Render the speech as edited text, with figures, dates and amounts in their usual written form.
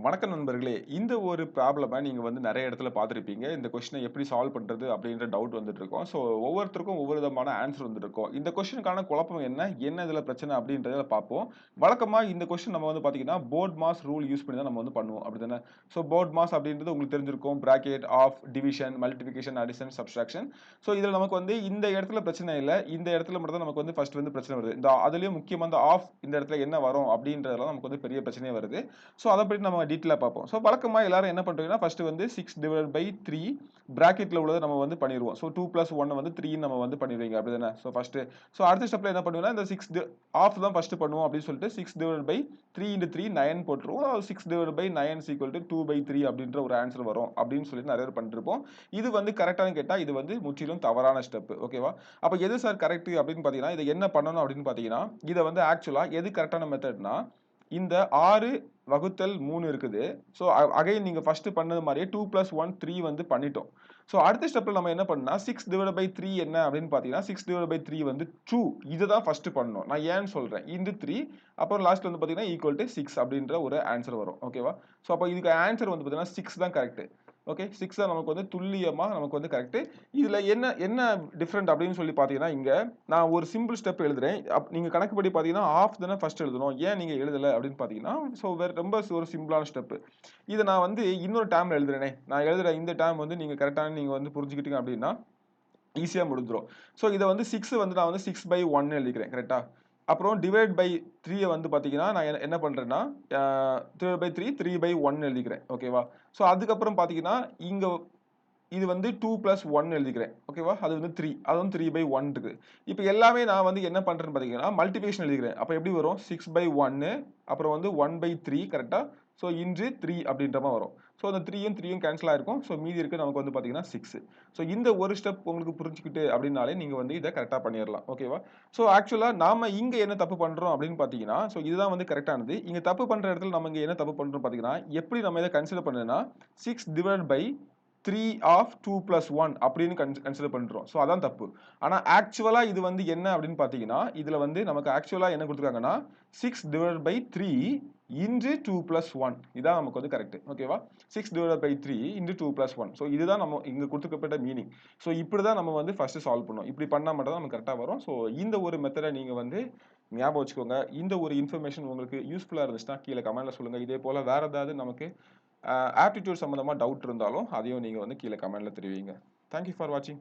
வணக்கம் நண்பர்களே. இந்த ஒரு ப்ராப்ளம நீங்க வந்து நெறைய இடத்துல பார்த்திருப்பீங்க. இந்த கொஸ்டின எப்படி சால்வ் பண்றது அப்படின்ற டவுட் வந்துட்டு இருக்கும். ஸோ ஒவ்வொருத்தருக்கும் ஒவ்வொரு விதமான ஆன்சர் வந்துட்டு இருக்கும். இந்த கொஸ்டினுக்கான குழப்பம் என்ன? என்ன இதுல பிரச்சனை அப்படின்றத பார்ப்போம். வழக்கமா இந்த கொஸ்டின் நம்ம வந்து பார்த்தீங்கன்னா, போர்ட் மாஸ் ரூல் யூஸ் பண்ணி தான் நம்ம வந்து பண்ணுவோம். அப்படிதானே? ஸோ போர்ட் மாஸ் அப்படின்றது உங்களுக்கு தெரிஞ்சிருக்கும். Bracket, of, division, multiplication, addition, subtraction. So இதுல நமக்கு வந்து இந்த இடத்துல பிரச்சனை இல்ல. இந்த இடத்துல மட்டும் தான் நமக்கு வந்து ஃபர்ஸ்ட் வந்து பிரச்சனை வருது. அதிலயும் முக்கியமா இந்த ஆஃப் இந்த இடத்துல என்ன வரும் அப்படின்றதுல நமக்கு வந்து பெரிய பிரச்சனையே வருது. ஸோ அத பத்தி நம்ம டீட்டெயிலா பார்ப்போம். ஸோ வழக்கமா எல்லாரும் என்ன பண்றீங்கன்னா, ஃபர்ஸ்ட் வந்து 6/3 பிராக்கெட்ல உள்ளத நம்ம வந்து பண்ணிருவோம். ஸோ 2 + 1 வந்து 3 நம்ம வந்து பண்ணிருவீங்க. அப்படிதானே? ஸோ ஃபர்ஸ்ட் அடுத்த ஸ்டெப்ல என்ன பண்ணுவேன்னா, இந்த 6 ஆஃப் தான் ஃபர்ஸ்ட் பண்ணுவோம் அப்படின்னு சொல்லிட்டு 6/3 × 3 9 போட்டுருவோம். 6/9 2/3 அப்படின்ற ஒரு ஆன்சர் வரும் அப்படின்னு சொல்லி நிறைய பேர் பண்ணிருப்போம். இது வந்து கரெக்டான்னு கேட்டா, இது வந்து முற்றிலும் தவறான ஸ்டெப். ஓகேவா? அப்ப எது சார் கரெக்ட் அப்படின்னு பார்த்தீங்கன்னா, இத என்ன பண்ணணும் அப்படின்னு பார்த்தீங்கன்னா, இத வந்து ஆக்சுவலா எது கரெக்டான மெத்தட்னா, இந்த 6/3 இருக்குது. ஸோ அகைன் நீங்க ஃபர்ஸ்ட் பண்ணது மாரியே 2 + 1 3 வந்து பண்ணிட்டோம். ஸோ அடுத்த ஸ்டெப்ல நம்ம என்ன பண்ணணும்னா 6/3 என்ன அப்படின்னு பார்த்தீங்கன்னா, 6/3 வந்து 2 இத தான் ஃபர்ஸ்ட் பண்ணணும். நான் ஏன்னு சொல்றேன். இன்டு 3 அப்புறம் லாஸ்ட்ல வந்து பார்த்தீங்கன்னா ஈக்குவல் டூ 6 அப்படின்ற ஒரு ஆன்சர் வரும். ஓகேவா? ஸோ அப்ப இதுக்கு ஆன்சர் வந்து பார்த்தீங்கன்னா 6 தான் கரெக்ட். ஓகே 6 தான் நமக்கு வந்து துல்லியமா நமக்கு வந்து கரெக்ட். இதுல என்ன என்ன டிஃபரண்ட் அப்படின்னு சொல்லி பார்த்தீங்கன்னா, இங்க நான் ஒரு சிம்பிள் ஸ்டெப் எழுதுறேன். நீங்க கணக்குப்படி பார்த்தீங்கன்னா, ஆஃப் தானே ஃபர்ஸ்ட் எழுதணும். ஏன் நீங்க எழுதல அப்படின்னு பார்த்தீங்கன்னா, ஸோ ரொம்ப ஒரு சிம்பிளான ஸ்டெப். இத நான் வந்து இன்னொரு டேர்ம்ல எழுதுறேனே. நான் எழுதுற இந்த டேர்ம் வந்து நீங்க கரெக்ட்டா நீங்க வந்து புரிஞ்சுக்கிட்டீங்க அப்படின்னா, ஈஸியா முடிஞ்சிரும். ஸோ இத வந்து 6 வந்து நான் வந்து 6/1 எழுதிக்கிறேன். கரெக்ட்டா? அப்புறம் டிவைட் பை 3 வந்து பார்த்தீங்கன்னா, நான் என்ன பண்றேன்னா, அ 3/3 3/1 எழுதிக்கிறேன். ஓகேவா? ஸோ அதுக்கப்புறம் பார்த்தீங்கன்னா, இங்க இது வந்து 2 + 1 எழுதிக்கிறேன். ஓகேவா? அது வந்து 3. அது வந்து 3/1 இருக்கு. இப்ப எல்லாமே நான் வந்து என்ன பண்றேன்னு பார்த்தீங்கன்னா, மல்டிப்ளிகேஷன் எழுதிக்கிறேன். அப்ப எப்படி வரும்? 6/1 அப்புறம் வந்து 1/3 கரெக்ட்டா? ஸோ இன்டு 3 அப்படின்ற மாரி வரும். ஸோ அந்த 3யும் 3யும் கேன்சல் ஆயிருக்கும். ஸோ மீதி இருக்கு நமக்கு வந்து பார்த்தீங்கன்னா 6. ஸோ இந்த ஒரு ஸ்டெப் உங்களுக்கு புரிஞ்சுக்கிட்டு அப்படின்னாலே நீங்க வந்து இத கரெக்ட்டா பண்ணிறலாம். ஓகேவா? ஸோ ஆக்சுவலா நாம இங்க என்ன தப்பு பண்றோம் அப்படின்னு பார்த்தீங்கன்னா, ஸோ இதுதான் வந்து கரெக்ட்டானது. இங்க தப்பு பண்ற இடத்துல நம்ம இங்க என்ன தப்பு பண்றோம் பார்த்தீங்கன்னா, எப்படி நம்ம இத கன்சிடர் பண்ணணும்னா 6/3 ஆஃப் 2 + 1 அப்படின்னு கன்சிடர் பண்றோம். ஸோ அதான் தப்பு. ஆனா ஆக்சுவலா இது வந்து என்ன அப்படின்னு பார்த்தீங்கன்னா, இதுல வந்து நமக்கு ஆக்சுவலா என்ன குடுத்துருக்காங்கன்னா, 6/3 இன்டு 2 + 1 இதான் நமக்கு வந்து கரெக்ட். ஓகேவா? 6/3 இன்டு 2 + 1. ஸோ இதுதான் நம்ம இங்க குடுக்கப்பட்ட மீனிங். ஸோ இப்படிதான் நம்ம வந்து ஃபர்ஸ்ட் சால்வ் பண்ணணும். இப்படி பண்ணா மட்டும் தான் நமக்கு கரெக்ட்டா வரும். ஸோ இந்த ஒரு மெத்தட நீங்க வந்து ஞாபகம் வச்சுக்கோங்க. இந்த ஒரு இன்ஃபர்மேஷன் உங்களுக்கு யூஸ்ஃபுல்லா இருந்துச்சுன்னா கீழ கமெண்ட்ல சொல்லுங்க. இதே போல வேற ஏதாவது நமக்கு ஆப்டிட்யூட் சம்பந்தமா டவுட் இருந்தாலும் அதையும் நீங்க வந்து கீழ கமெண்ட்ல தெரிவிங்க. தேங்க் யூ ஃபார் வாட்சிங்.